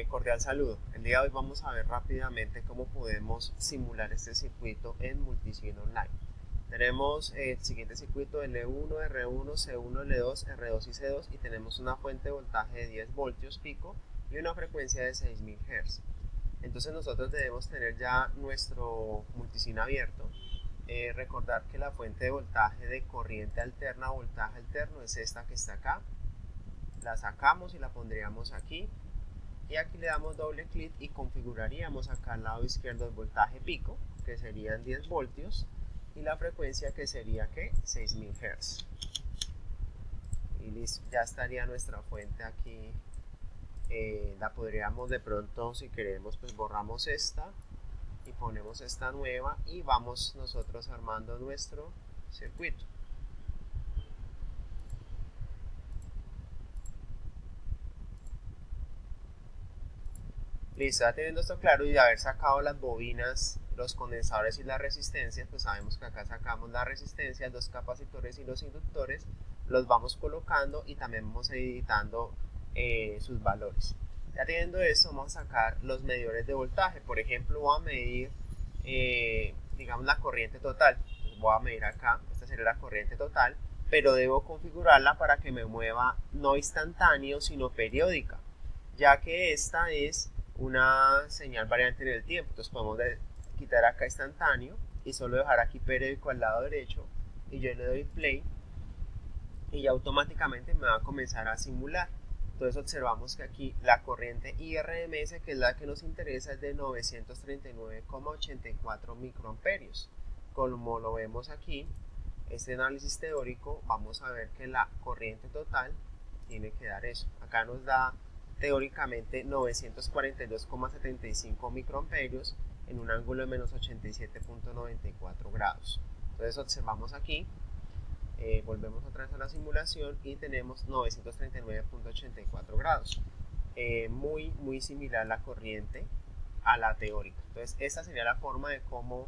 Cordial saludo. El día de hoy vamos a ver rápidamente cómo podemos simular este circuito en Multisim Online. Tenemos el siguiente circuito L1, R1, C1, L2, R2 y C2 y tenemos una fuente de voltaje de 10 voltios pico y una frecuencia de 6000 Hz. Entonces nosotros debemos tener ya nuestro Multisim abierto. Recordar que la fuente de voltaje de corriente alterna o voltaje alterno es esta que está acá. La sacamos y la pondríamos aquí. Y aquí le damos doble clic y configuraríamos acá al lado izquierdo el voltaje pico, que serían 10 voltios, y la frecuencia que sería que 6000 Hz. Y listo, ya estaría nuestra fuente aquí. La podríamos de pronto, si queremos, pues borramos esta y ponemos esta nueva y vamos nosotros armando nuestro circuito. Listo, ya teniendo esto claro y de haber sacado las bobinas, los condensadores y las resistencias, pues sabemos que acá sacamos la resistencia, los capacitores y los inductores, los vamos colocando y también vamos editando sus valores. Ya teniendo esto, vamos a sacar los medidores de voltaje. Por ejemplo, voy a medir, digamos, la corriente total. Entonces voy a medir acá, esta sería la corriente total, pero debo configurarla para que me mueva no instantáneo, sino periódica, ya que esta es una señal variante en el tiempo. Entonces podemos quitar acá instantáneo y solo dejar aquí periódico al lado derecho y yo le doy play y ya automáticamente me va a comenzar a simular. Entonces observamos que aquí la corriente IRMS, que es la que nos interesa, es de 939,84 microamperios. Como lo vemos aquí, este análisis teórico, vamos a ver que la corriente total tiene que dar eso. Acá nos da teóricamente 942,75 microamperios en un ángulo de menos 87,94 grados. Entonces observamos aquí, volvemos otra vez a la simulación y tenemos 939,84 grados. Muy similar la corriente a la teórica. Entonces esta sería la forma de cómo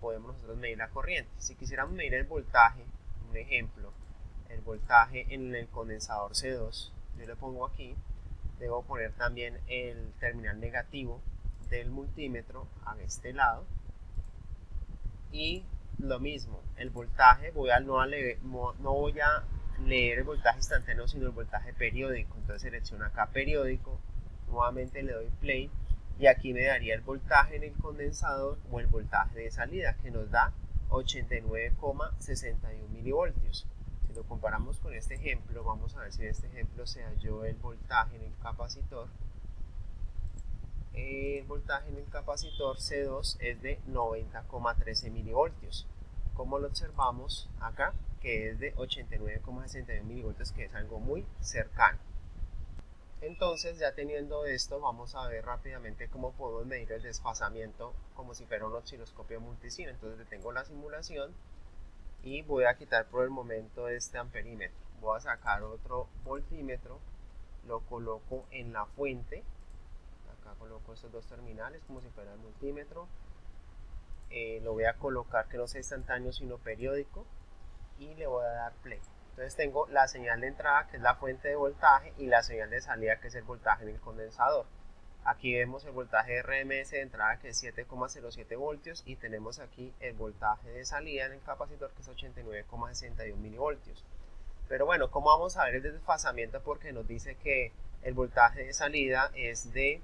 podemos nosotros medir la corriente. Si quisiéramos medir el voltaje, un ejemplo, el voltaje en el condensador C2, yo le pongo aquí, debo poner también el terminal negativo del multímetro a este lado y lo mismo, el voltaje no voy a leer el voltaje instantáneo sino el voltaje periódico. Entonces selecciono acá periódico, nuevamente le doy play y aquí me daría el voltaje en el condensador o el voltaje de salida, que nos da 89,61 milivoltios. Si lo comparamos con este ejemplo, vamos a ver si en este ejemplo se halló el voltaje en el capacitor. El voltaje en el capacitor C2 es de 90,13 milivoltios, como lo observamos acá, que es de 89,61 milivoltios, que es algo muy cercano. Entonces, ya teniendo esto, vamos a ver rápidamente cómo podemos medir el desfasamiento como si fuera un osciloscopio multisim. Entonces detengo la simulación y voy a quitar por el momento este amperímetro. Voy a sacar otro voltímetro, lo coloco en la fuente. Acá coloco estos dos terminales como si fuera el multímetro. Lo voy a colocar que no sea instantáneo sino periódico y le voy a dar play. Entonces tengo la señal de entrada, que es la fuente de voltaje, y la señal de salida, que es el voltaje en el condensador. Aquí vemos el voltaje RMS de entrada, que es 7,07 voltios, y tenemos aquí el voltaje de salida en el capacitor, que es 89,61 milivoltios. Pero bueno, ¿cómo vamos a ver el desfasamiento? Porque nos dice que el voltaje de salida es de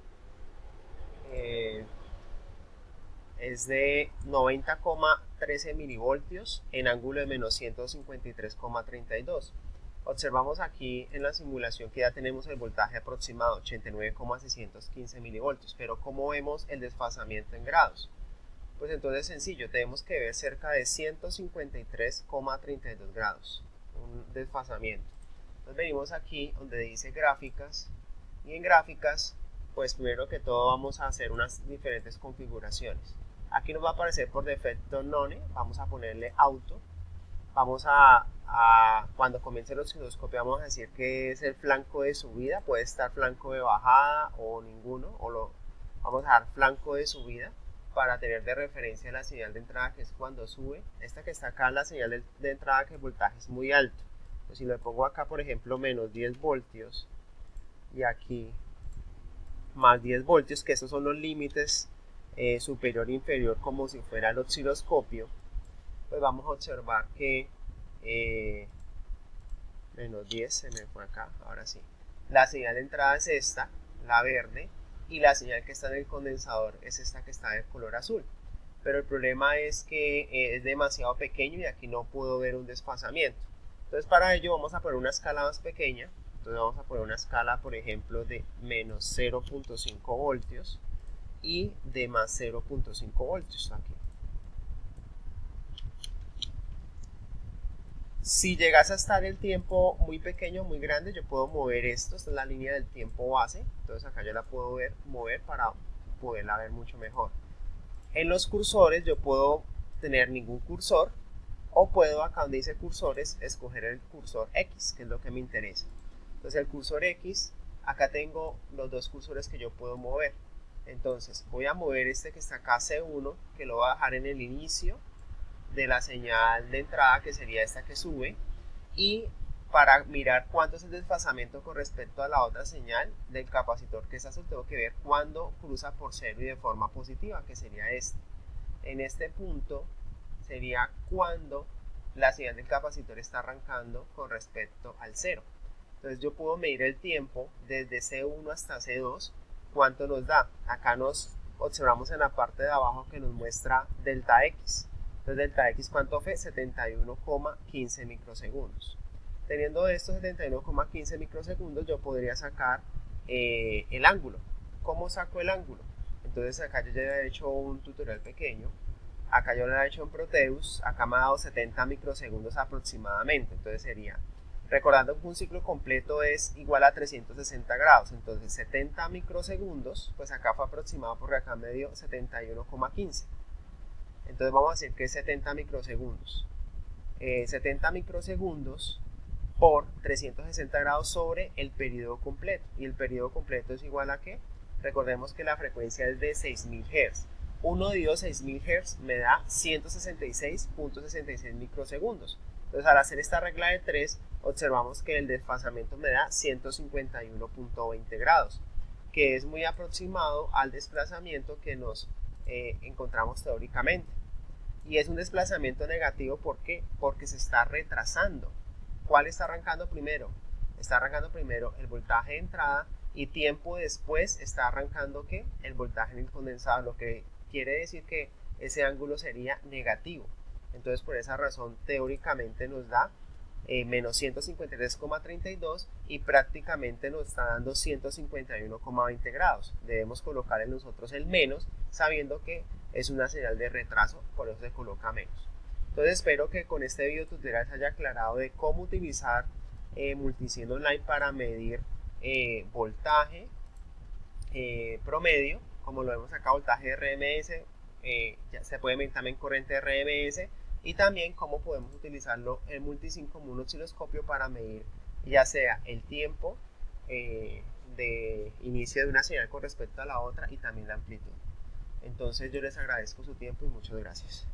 90,13 milivoltios en ángulo de menos 153,32. Observamos aquí en la simulación que ya tenemos el voltaje aproximado 89,615 milivoltios, pero ¿cómo vemos el desfasamiento en grados? Pues entonces sencillo, tenemos que ver cerca de 153,32 grados, un desfasamiento. Entonces venimos aquí donde dice gráficas y en gráficas, pues primero que todo vamos a hacer unas diferentes configuraciones. Aquí nos va a aparecer por defecto None, vamos a ponerle Auto. Vamos cuando comience el osciloscopio, vamos a decir que es el flanco de subida, puede estar flanco de bajada o ninguno, vamos a dar flanco de subida para tener de referencia la señal de entrada, que es cuando sube. Esta que está acá, la señal de entrada, que el voltaje es muy alto. Entonces, si le pongo acá, por ejemplo, menos 10 voltios y aquí más 10 voltios, que esos son los límites superior e inferior, como si fuera el osciloscopio, pues vamos a observar que menos 10 se me fue acá, ahora sí. La señal de entrada es esta, la verde, y la señal que está en el condensador es esta que está de color azul. Pero el problema es que es demasiado pequeño y aquí no puedo ver un desfasamiento. Entonces para ello vamos a poner una escala más pequeña. Entonces vamos a poner una escala, por ejemplo, de menos 0.5 voltios y de más 0.5 voltios aquí. Si llegase a estar el tiempo muy pequeño, muy grande, yo puedo mover esto. Esta es la línea del tiempo base. Entonces acá yo la puedo mover para poderla ver mucho mejor. En los cursores yo puedo tener ningún cursor, o puedo, acá donde dice cursores, escoger el cursor X, que es lo que me interesa. Entonces el cursor X, acá tengo los dos cursores que yo puedo mover. Entonces voy a mover este que está acá, C1, que lo voy a dejar en el inicio de la señal de entrada, que sería esta que sube, y para mirar cuánto es el desfasamiento con respecto a la otra señal del capacitor, que es azul, tengo que ver cuándo cruza por cero y de forma positiva, que sería este. En este punto sería cuando la señal del capacitor está arrancando con respecto al cero. Entonces yo puedo medir el tiempo desde C1 hasta C2, cuánto nos da. Acá nos observamos en la parte de abajo que nos muestra delta X. Entonces delta X, ¿cuánto fue? 71,15 microsegundos. Teniendo estos 71,15 microsegundos, yo podría sacar el ángulo. ¿Cómo saco el ángulo? Entonces acá yo ya he hecho un tutorial pequeño. Acá yo lo he hecho en Proteus. Acá me ha dado 70 microsegundos aproximadamente. Entonces sería, recordando que un ciclo completo es igual a 360 grados. Entonces 70 microsegundos, pues acá fue aproximado porque acá me dio 71,15. Entonces vamos a decir que es 70 microsegundos. 70 microsegundos por 360 grados sobre el periodo completo. Y el periodo completo es igual a ¿qué? Recordemos que la frecuencia es de 6000 Hz. 1 dividido 6000 Hz me da 166.66 microsegundos. Entonces al hacer esta regla de 3, observamos que el desfasamiento me da 151.20 grados, que es muy aproximado al desplazamiento que nos encontramos teóricamente. Y es un desplazamiento negativo, ¿por qué? Porque se está retrasando. ¿Cuál está arrancando primero? Está arrancando primero el voltaje de entrada, y tiempo después está arrancando ¿qué? El voltaje en el condensador, lo que quiere decir que ese ángulo sería negativo. Entonces por esa razón teóricamente nos da menos 153,32 y prácticamente nos está dando 151,20 grados. Debemos colocar en nosotros el menos, sabiendo que es una señal de retraso, por eso se coloca menos. Entonces espero que con este video tutorial se haya aclarado de cómo utilizar Multisim Online para medir voltaje promedio, como lo vemos acá, voltaje RMS, ya se puede medir también corriente RMS, y también cómo podemos utilizarlo en Multisim como un osciloscopio para medir ya sea el tiempo de inicio de una señal con respecto a la otra y también la amplitud. Entonces yo les agradezco su tiempo y muchas gracias.